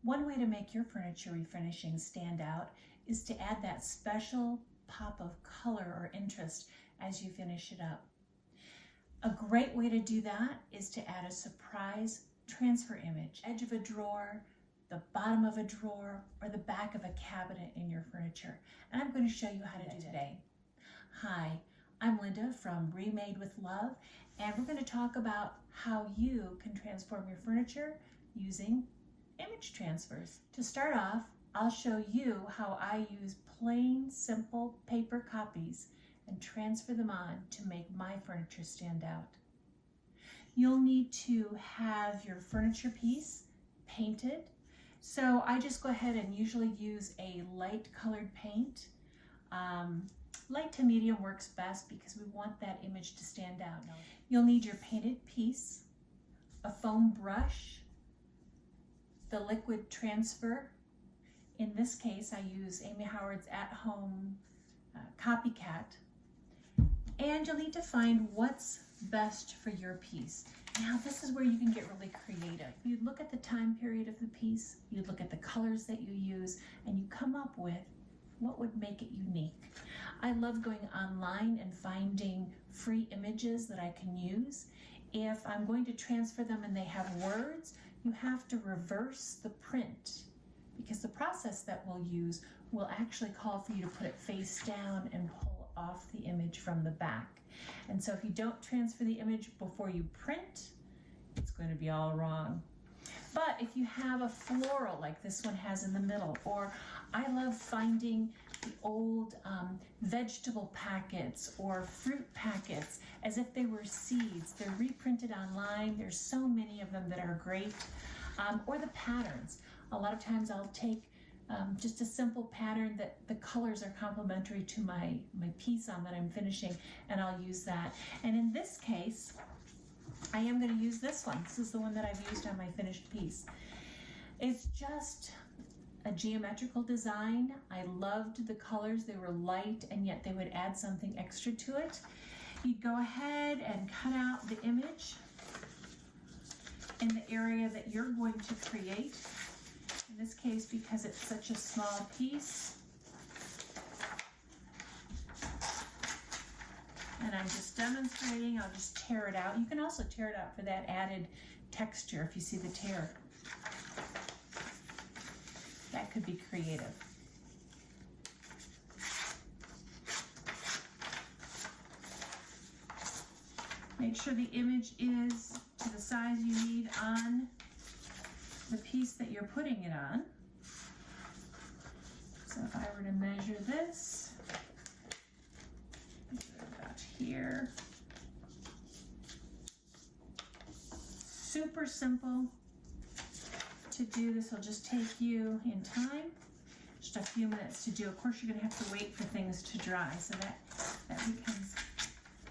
One way to make your furniture refinishing stand out is to add that special pop of color or interest as you finish it up. A great way to do that is to add a surprise transfer image, edge of a drawer, the bottom of a drawer, or the back of a cabinet in your furniture. And I'm going to show you how to do that today. Hi, I'm Linda from ReMade with Love, and we're going to talk about how you can transform your furniture using image transfers. To start off, I'll show you how I use plain, simple paper copies and transfer them on to make my furniture stand out. You'll need to have your furniture piece painted. So I just go ahead and usually use a light colored paint. Light to medium works best because we want that image to stand out. You'll need your painted piece, a foam brush, the liquid transfer. In this case, I use Amy Howard's At-Home Copycat. And you'll need to find what's best for your piece. Now, this is where you can get really creative. You look at the time period of the piece, you look at the colors that you use, and you come up with what would make it unique. I love going online and finding free images that I can use. If I'm going to transfer them and they have words, you have to reverse the print because the process that we'll use will actually call for you to put it face down and pull off the image from the back. And so if you don't transfer the image before you print, it's going to be all wrong. But if you have a floral like this one has in the middle, or I love finding the old vegetable packets or fruit packets as if they were seeds. They're reprinted online. There's so many of them that are great. Or the patterns. A lot of times I'll take just a simple pattern that the colors are complementary to my piece on that I'm finishing, and I'll use that. And in this case, I am going to use this one. This is the one that I've used on my finished piece. It's just a geometrical design. I loved the colors. They were light and yet they would add something extra to it. You'd go ahead and cut out the image in the area that you're going to create. In this case, because it's such a small piece, and I'm just demonstrating, I'll just tear it out. You can also tear it out for that added texture if you see the tear. That could be creative. Make sure the image is to the size you need on the piece that you're putting it on. So if I were to measure this, about here. Super simple to do. This will just take you in time, just a few minutes to do. Of course, you're going to have to wait for things to dry, so that becomes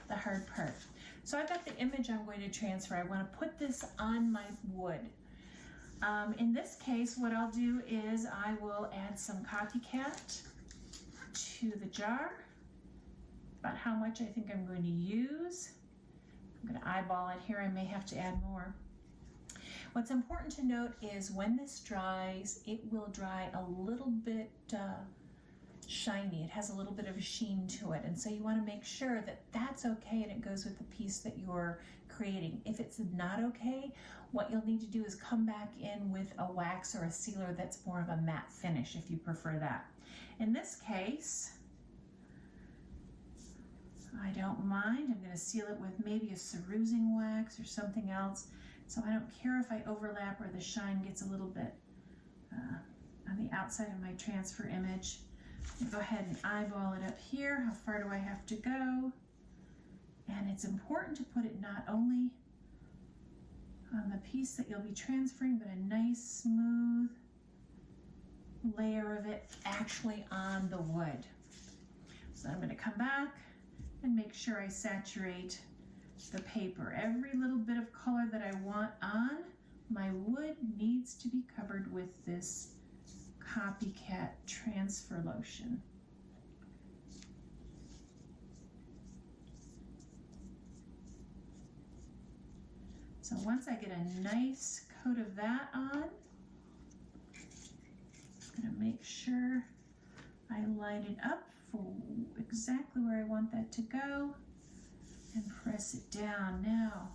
the hard part. So I've got the image I'm going to transfer. I want to put this on my wood. In this case, what I'll do is I will add some Copycat to the jar. About how much I think I'm going to use. I'm going to eyeball it here. I may have to add more. What's important to note is when this dries, it will dry a little bit shiny. It has a little bit of a sheen to it. And so you want to make sure that that's okay and it goes with the piece that you're creating. If it's not okay, what you'll need to do is come back in with a wax or a sealer that's more of a matte finish if you prefer that. In this case, I don't mind. I'm going to seal it with maybe a cerusing wax or something else. So I don't care if I overlap or the shine gets a little bit on the outside of my transfer image. I'll go ahead and eyeball it up here. How far do I have to go? And it's important to put it not only on the piece that you'll be transferring, but a nice smooth layer of it actually on the wood. So I'm going to come back and make sure I saturate the paper. Every little bit of color that I want on my wood needs to be covered with this Copycat transfer lotion. So once I get a nice coat of that on, make sure I line it up for exactly where I want that to go and press it down. Now,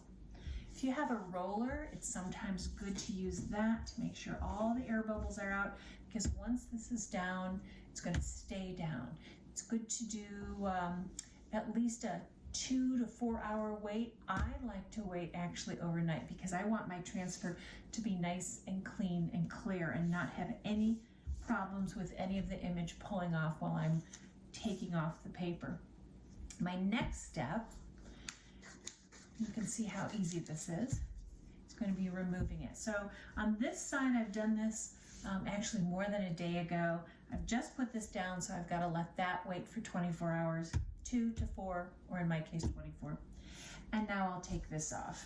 if you have a roller, it's sometimes good to use that to make sure all the air bubbles are out, because once this is down, it's going to stay down. It's good to do at least a 2 to 4 hour wait. I like to wait actually overnight because I want my transfer to be nice and clean and clear and not have any problems with any of the image pulling off while I'm taking off the paper. My next step, you can see how easy this is. It's going to be removing it. So on this side, I've done this actually more than a day ago. I've just put this down, so I've got to let that wait for 24 hours, 2 to 4, or in my case 24. And now I'll take this off.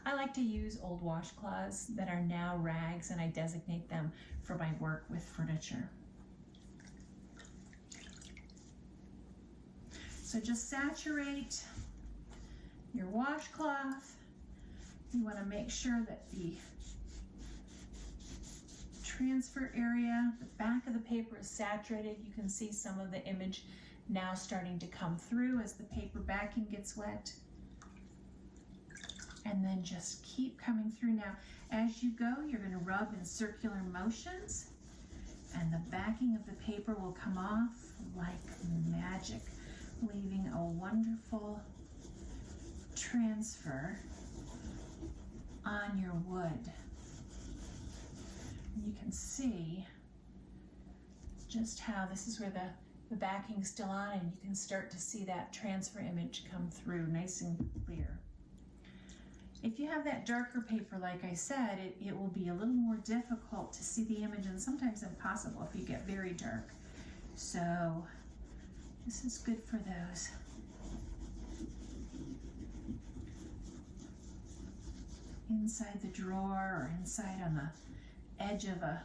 I like to use old washcloths that are now rags, and I designate them for my work with furniture. So just saturate your washcloth. You want to make sure that the transfer area, the back of the paper is saturated. You can see some of the image now starting to come through as the paper backing gets wet. And then just keep coming through. Now, as you go, you're going to rub in circular motions, and the backing of the paper will come off like magic, leaving a wonderful transfer on your wood. You can see just how this is where the backing's still on, and you can start to see that transfer image come through nice and clear. If you have that darker paper, like I said, it will be a little more difficult to see the image, and sometimes impossible if you get very dark. So this is good for those. Inside the drawer or inside on the edge of a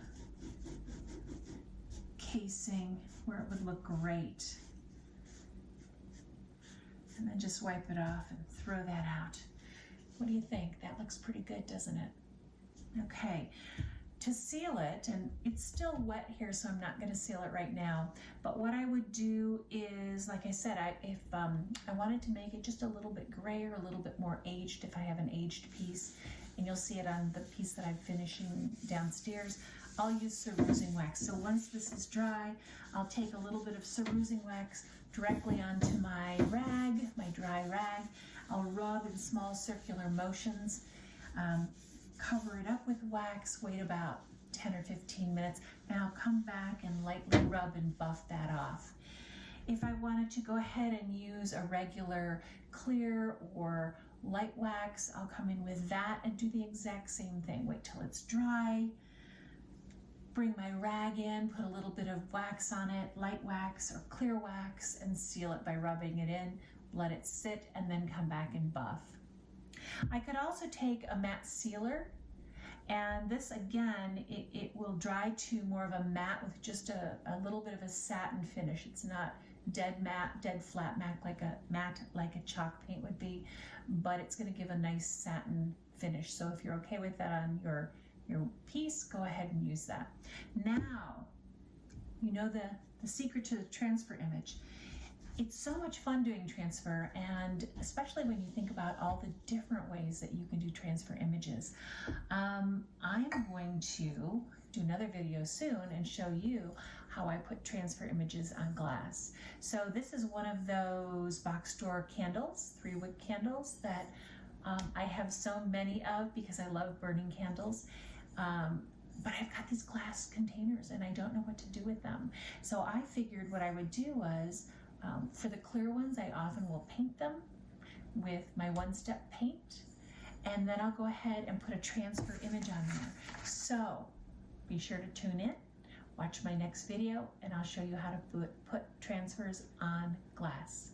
casing where it would look great. And then just wipe it off and throw that out. What do you think? That looks pretty good, doesn't it? Okay, to seal it, and it's still wet here, so I'm not going to seal it right now, but what I would do is, like I said, if I wanted to make it just a little bit grayer, a little bit more aged, if I have an aged piece, and you'll see it on the piece that I'm finishing downstairs, I'll use cerusing wax. So once this is dry, I'll take a little bit of cerusing wax directly onto my rag, my dry rag. I'll rub in small circular motions, cover it up with wax, wait about 10 or 15 minutes, and I'll come back and lightly rub and buff that off. If I wanted to go ahead and use a regular clear or light wax, I'll come in with that and do the exact same thing. Wait till it's dry, bring my rag in, put a little bit of wax on it, light wax or clear wax, and seal it by rubbing it in, let it sit, and then come back and buff. I could also take a matte sealer, and this again, it will dry to more of a matte with just a little bit of a satin finish. It's not dead matte, dead flat matte like a chalk paint would be, but it's going to give a nice satin finish. So if you're okay with that on your piece, go ahead and use that. Now, you know the secret to the transfer image. It's so much fun doing transfer, and especially when you think about all the different ways that you can do transfer images. I'm going to do another video soon and show you how I put transfer images on glass. So this is one of those box store candles, 3-wick candles that I have so many of because I love burning candles. But I've got these glass containers and I don't know what to do with them. So I figured what I would do was, for the clear ones, I often will paint them with my one-step paint, and then I'll go ahead and put a transfer image on there. So be sure to tune in, watch my next video, and I'll show you how to put transfers on glass.